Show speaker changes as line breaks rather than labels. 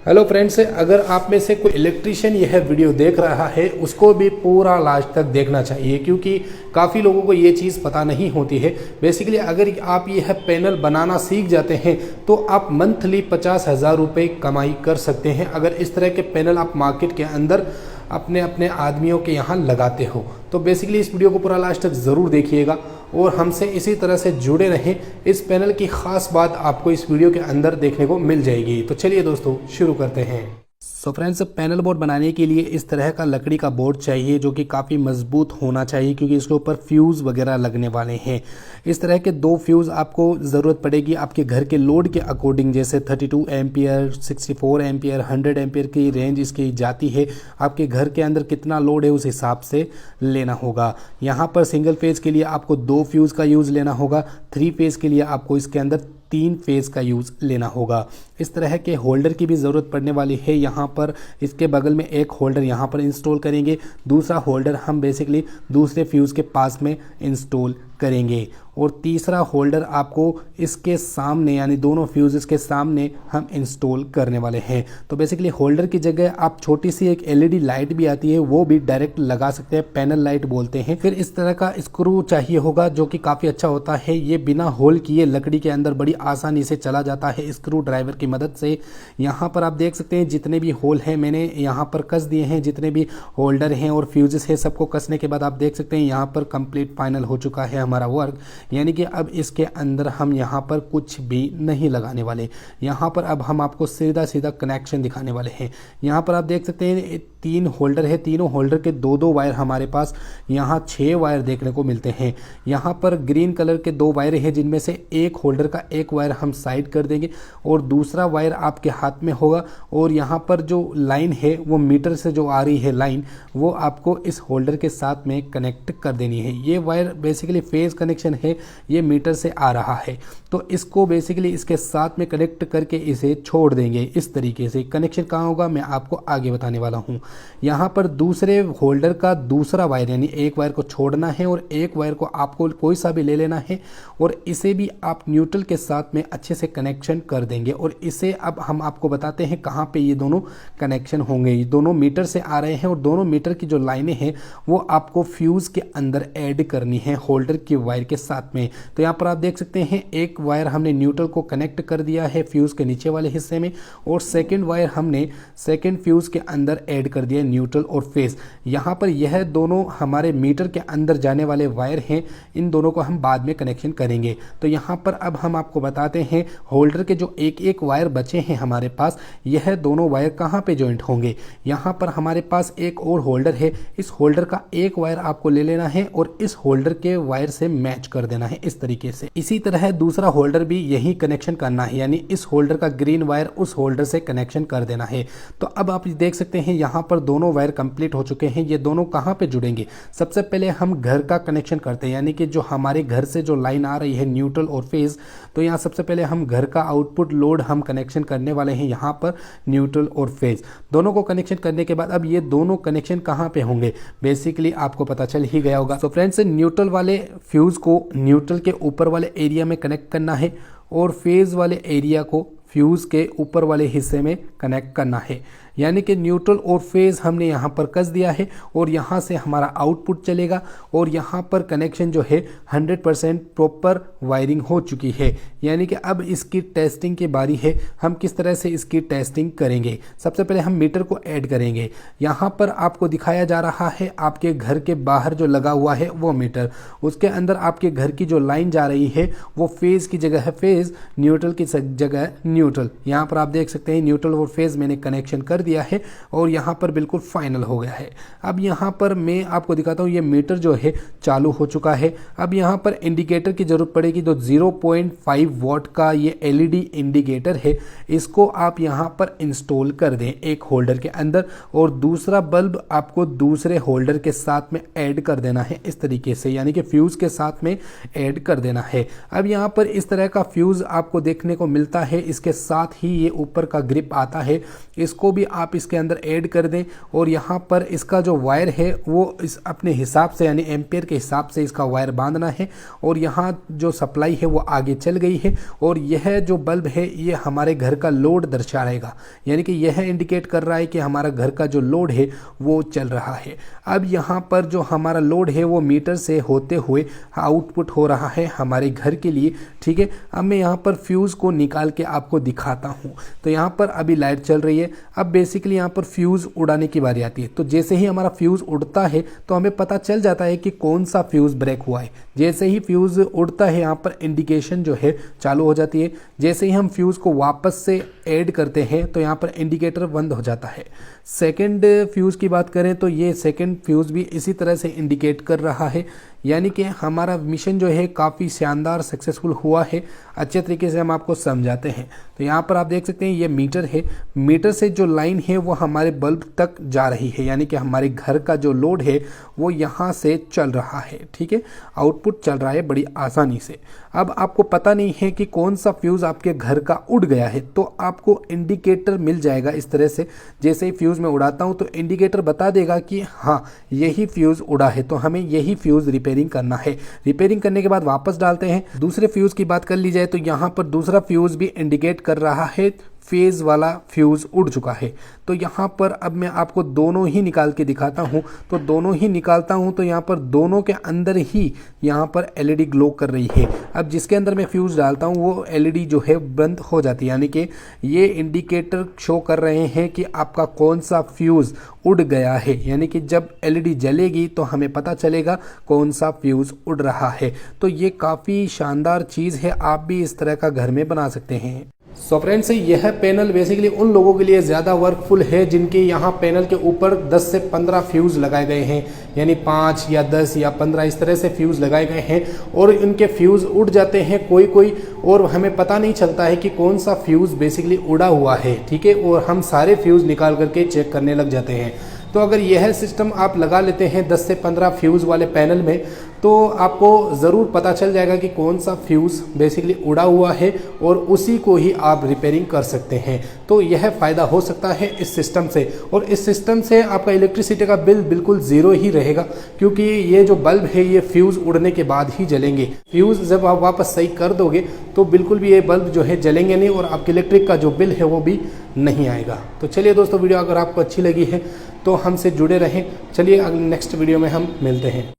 Hello friends, अगर आप में से कोई इलेक्ट्रिशियन यह वीडियो देख रहा है उसको भी पूरा लास्ट तक देखना चाहिए, क्योंकि काफ़ी लोगों को ये चीज़ पता नहीं होती है। बेसिकली अगर आप यह पैनल बनाना सीख जाते हैं तो आप मंथली 50,000 रुपये कमाई कर सकते हैं, अगर इस तरह के पैनल आप मार्केट के अंदर अपने अपने आदमियों के यहाँ लगाते हो। तो बेसिकली इस वीडियो को पूरा लास्ट तक ज़रूर देखिएगा और हमसे इसी तरह से जुड़े रहें। इस पैनल की ख़ास बात आपको इस वीडियो के अंदर देखने को मिल जाएगी। तो चलिए दोस्तों शुरू करते हैं। सो फ्रेंड्स, पैनल बोर्ड बनाने के लिए इस तरह का लकड़ी का बोर्ड चाहिए जो कि काफ़ी मजबूत होना चाहिए, क्योंकि इसके ऊपर फ्यूज़ वगैरह लगने वाले हैं। इस तरह के 2 फ्यूज़ आपको ज़रूरत पड़ेगी आपके घर के लोड के अकॉर्डिंग, जैसे 32 एम्पियर, 64 एम्पियर, 100 एम्पियर की रेंज इसकी जाती है। आपके घर के अंदर कितना लोड है उस हिसाब से लेना होगा। यहाँ पर सिंगल फेज़ के लिए आपको 2 फ्यूज़ का यूज़ लेना होगा, 3 फेज़ के लिए आपको इसके अंदर 3 फेज़ का यूज़ लेना होगा। इस तरह के होल्डर की भी ज़रूरत पड़ने वाली है। यहाँ पर इसके बगल में एक होल्डर यहाँ पर इंस्टॉल करेंगे, दूसरा होल्डर हम बेसिकली दूसरे फ्यूज़ के पास में इंस्टॉल करेंगे और तीसरा होल्डर आपको इसके सामने, यानी दोनों फ्यूज़ के सामने हम इंस्टॉल करने वाले हैं। तो बेसिकली होल्डर की जगह आप छोटी सी एक एलईडी लाइट भी आती है, वो भी डायरेक्ट लगा सकते हैं, पैनल लाइट बोलते हैं। फिर इस तरह का स्क्रू चाहिए होगा जो कि काफ़ी अच्छा होता है। ये बिना होल किए लकड़ी के अंदर बड़ी आसानी से चला जाता है स्क्रू ड्राइवर की मदद से। यहाँ पर आप देख सकते हैं जितने भी होल हैं मैंने यहाँ पर कस दिए हैं, जितने भी होल्डर हैं और फ्यूजेस हैं सबको कसने के बाद आप देख सकते हैं यहाँ पर कंप्लीट फाइनल हो चुका है हमारा वर्क। यानी कि अब इसके अंदर हम यहाँ पर कुछ भी नहीं लगाने वाले। यहाँ पर अब हम आपको सीधा सीधा कनेक्शन दिखाने वाले हैं। यहाँ पर आप देख सकते हैं 3 होल्डर है, तीनों होल्डर के 2-2 वायर हमारे पास यहाँ 6 वायर देखने को मिलते हैं। यहाँ पर ग्रीन कलर के 2 वायर हैं, जिनमें से एक होल्डर का एक वायर हम साइड कर देंगे और दूसरा वायर आपके हाथ में होगा। और यहाँ पर जो लाइन है वो मीटर से जो आ रही है लाइन, वो आपको इस होल्डर के साथ में कनेक्ट कर देनी है। ये वायर बेसिकली फेज कनेक्शन है, ये मीटर से आ रहा है, तो इसको बेसिकली इसके साथ में कनेक्ट करके इसे छोड़ देंगे। इस तरीके से कनेक्शन कहाँ होगा मैं आपको आगे बताने वाला हूँ। यहाँ पर दूसरे होल्डर का दूसरा वायर, यानी एक वायर को छोड़ना है और एक वायर को आपको कोई सा भी ले लेना है और इसे भी आप न्यूट्रल के साथ में अच्छे से कनेक्शन कर देंगे। और इसे अब हम आपको बताते हैं कहाँ पे ये दोनों कनेक्शन होंगे। ये दोनों मीटर से आ रहे हैं और दोनों मीटर की जो लाइनें हैं वो आपको फ्यूज़ के अंदर ऐड करनी है होल्डर की वायर के साथ में। तो यहाँ पर आप देख सकते हैं एक वायर हमने न्यूट्रल को कनेक्ट कर दिया है फ्यूज़ के नीचे वाले हिस्से में, और सेकंड वायर हमने सेकंड फ्यूज़ के अंदर ऐड कर दिया न्यूट्रल और फेज। यहाँ पर यह दोनों हमारे मीटर के अंदर जाने वाले वायर हैं, इन दोनों को हम बाद में कनेक्शन करेंगे। तो यहाँ पर अब हम आपको बताते हैं होल्डर के जो एक एक वायर बचे हैं हमारे पास, यह दोनों वायर कहाँ पे जॉइंट होंगे। यहाँ पर हमारे पास एक और होल्डर है, इस होल्डर का एक वायर आपको ले लेना है और इस होल्डर के वायर से मैच कर देना है इस तरीके से। इसी तरह दूसरा होल्डर भी यही कनेक्शन करना है, यानी इस होल्डर का ग्रीन वायर उस होल्डर से कनेक्शन कर देना है। तो अब आप देख सकते हैं यहाँ पर दोनों वायर कंप्लीट हो चुके हैं। ये दोनों कहाँ पे जुड़ेंगे, सबसे पहले हम घर का कनेक्शन करते हैं, यानी कि जो हमारे घर से जो लाइन आ रही है न्यूट्रल और फेज। तो यहाँ सबसे पहले हम घर का आउटपुट लोड हम कनेक्शन करने वाले हैं, यहाँ पर न्यूट्रल और फेज दोनों को कनेक्शन करने के बाद अब ये दोनों कनेक्शन कहाँ पे होंगे बेसिकली आपको पता चल ही गया होगा। तो फ्रेंड्स, न्यूट्रल वाले फ्यूज को न्यूट्रल के ऊपर वाले एरिया में कनेक्ट करना है और फेज वाले एरिया को फ्यूज़ के ऊपर वाले हिस्से में कनेक्ट करना है। यानी कि न्यूट्रल और फेज़ हमने यहाँ पर कस दिया है और यहाँ से हमारा आउटपुट चलेगा और यहाँ पर कनेक्शन जो है 100% प्रॉपर वायरिंग हो चुकी है। यानी कि अब इसकी टेस्टिंग की बारी है, हम किस तरह से इसकी टेस्टिंग करेंगे। सबसे पहले हम मीटर को ऐड करेंगे। यहाँ पर आपको दिखाया जा रहा है आपके घर के बाहर जो लगा हुआ है वो मीटर, उसके अंदर आपके घर की जो लाइन जा रही है वो फेज़ की जगह है फेज़, न्यूट्रल की जगह है न्यूट्रल। यहाँ पर आप देख सकते हैं न्यूट्रल और फेज़ मैंने कनेक्शन कर दिया है और यहाँ पर बिल्कुल फाइनल हो गया है। अब यहाँ पर मैं आपको दिखाता हूँ ये मीटर जो है चालू हो चुका है। अब यहाँ पर इंडिकेटर की जरूरत पड़ेगी, तो 0.5 वॉट का ये एलईडी इंडिकेटर है, इसको आप यहाँ पर इंस्टॉल कर दें एक होल्डर के अंदर और दूसरा बल्ब आपको दूसरे होल्डर के साथ में ऐड कर देना है इस तरीके से, यानी कि फ्यूज के साथ में ऐड कर देना है। अब यहाँ पर इस तरह का फ्यूज आपको देखने को मिलता है, इसके साथ ही ये ऊपर का ग्रिप आता है, इसको भी आप इसके अंदर ऐड कर दें और यहाँ पर इसका जो वायर है वो इस अपने हिसाब से यानी एम्पेयर के हिसाब से इसका वायर बांधना है। और यहाँ जो सप्लाई है वो आगे चल गई है और यह जो बल्ब है ये हमारे घर का लोड दर्शाएगा, यानी कि यह इंडिकेट कर रहा है कि हमारा घर का जो लोड है वो चल रहा है। अब यहाँ पर जो हमारा लोड है वो मीटर से होते हुए आउटपुट हो रहा है हमारे घर के लिए, ठीक है। अब मैं यहाँ पर फ्यूज़ को निकाल के आपको दिखाता हूँ। तो यहाँ पर अभी लाइट चल रही है। अब बेसिकली यहाँ पर फ्यूज़ उड़ाने की बारी आती है। तो जैसे ही हमारा फ्यूज़ उड़ता है तो हमें पता चल जाता है कि कौन सा फ्यूज़ ब्रेक हुआ है। जैसे ही फ्यूज़ उड़ता है यहाँ पर इंडिकेशन जो है चालू हो जाती है। जैसे ही हम फ्यूज़ को वापस से ऐड करते हैं तो यहाँ पर इंडिकेटर बंद हो जाता है। सेकंड फ्यूज़ की बात करें तो ये सेकंड फ्यूज़ भी इसी तरह से इंडिकेट कर रहा है, यानी कि हमारा मिशन जो है काफ़ी शानदार सक्सेसफुल हुआ है। अच्छे तरीके से हम आपको समझाते हैं। तो यहाँ पर आप देख सकते हैं ये मीटर है, मीटर से जो लाइन है वो हमारे बल्ब तक जा रही है, यानी कि हमारे घर का जो लोड है वो यहाँ से चल रहा है, ठीक है। आउटपुट चल रहा है बड़ी आसानी से। अब आपको पता नहीं है कि कौन सा फ्यूज़ आपके घर का उड़ गया है, तो आपको इंडिकेटर मिल जाएगा इस तरह से। जैसे ही फ्यूज़ मैं उड़ाता हूँ तो इंडिकेटर बता देगा कि हाँ यही फ्यूज़ उड़ा है, तो हमें यही फ्यूज़ रिपेयरिंग करना है। रिपेयरिंग करने के बाद वापस डालते हैं। दूसरे फ्यूज़ की बात कर ली जाए तो यहाँ पर दूसरा फ्यूज़ भी इंडिकेट कर रहा है फेज़ वाला फ्यूज़ उड़ चुका है। तो यहाँ पर अब मैं आपको दोनों ही निकाल के दिखाता हूँ। तो दोनों ही निकालता हूँ तो यहाँ पर दोनों के अंदर ही यहाँ पर एलईडी ग्लो कर रही है। अब जिसके अंदर मैं फ्यूज़ डालता हूँ वो एलईडी जो है बंद हो जाती है, यानी कि ये इंडिकेटर शो कर रहे हैं कि आपका कौन सा फ्यूज़ उड़ गया है। यानी कि जब एलईडी जलेगी तो हमें पता चलेगा कौन सा फ्यूज़ उड़ रहा है। तो ये काफ़ी शानदार चीज़ है, आप भी इस तरह का घर में बना सकते हैं। सो फ्रेंड्स, यह पैनल बेसिकली उन लोगों के लिए ज़्यादा वर्कफुल है जिनके यहाँ पैनल के ऊपर 10 से 15 फ्यूज़ लगाए गए हैं, यानी 5 या 10 या 15 इस तरह से फ्यूज़ लगाए गए हैं और इनके फ्यूज़ उड़ जाते हैं कोई और हमें पता नहीं चलता है कि कौन सा फ्यूज़ बेसिकली उड़ा हुआ है, ठीक है। और हम सारे फ्यूज़ निकाल करके चेक करने लग जाते हैं। तो अगर यह सिस्टम आप लगा लेते हैं 10 से 15 फ्यूज़ वाले पैनल में तो आपको ज़रूर पता चल जाएगा कि कौन सा फ्यूज़ बेसिकली उड़ा हुआ है और उसी को ही आप रिपेयरिंग कर सकते हैं। तो यह फ़ायदा हो सकता है इस सिस्टम से, और इस सिस्टम से आपका इलेक्ट्रिसिटी का बिल बिल्कुल ज़ीरो ही रहेगा, क्योंकि ये जो बल्ब है ये फ्यूज़ उड़ने के बाद ही जलेंगे। फ्यूज़ जब आप वापस सही कर दोगे तो बिल्कुल भी ये बल्ब जो है जलेंगे नहीं और आपके इलेक्ट्रिक का जो बिल है वो भी नहीं आएगा। तो चलिए दोस्तों, वीडियो अगर आपको अच्छी लगी है तो हमसे जुड़े रहें। चलिए अगले नेक्स्ट वीडियो में हम मिलते हैं।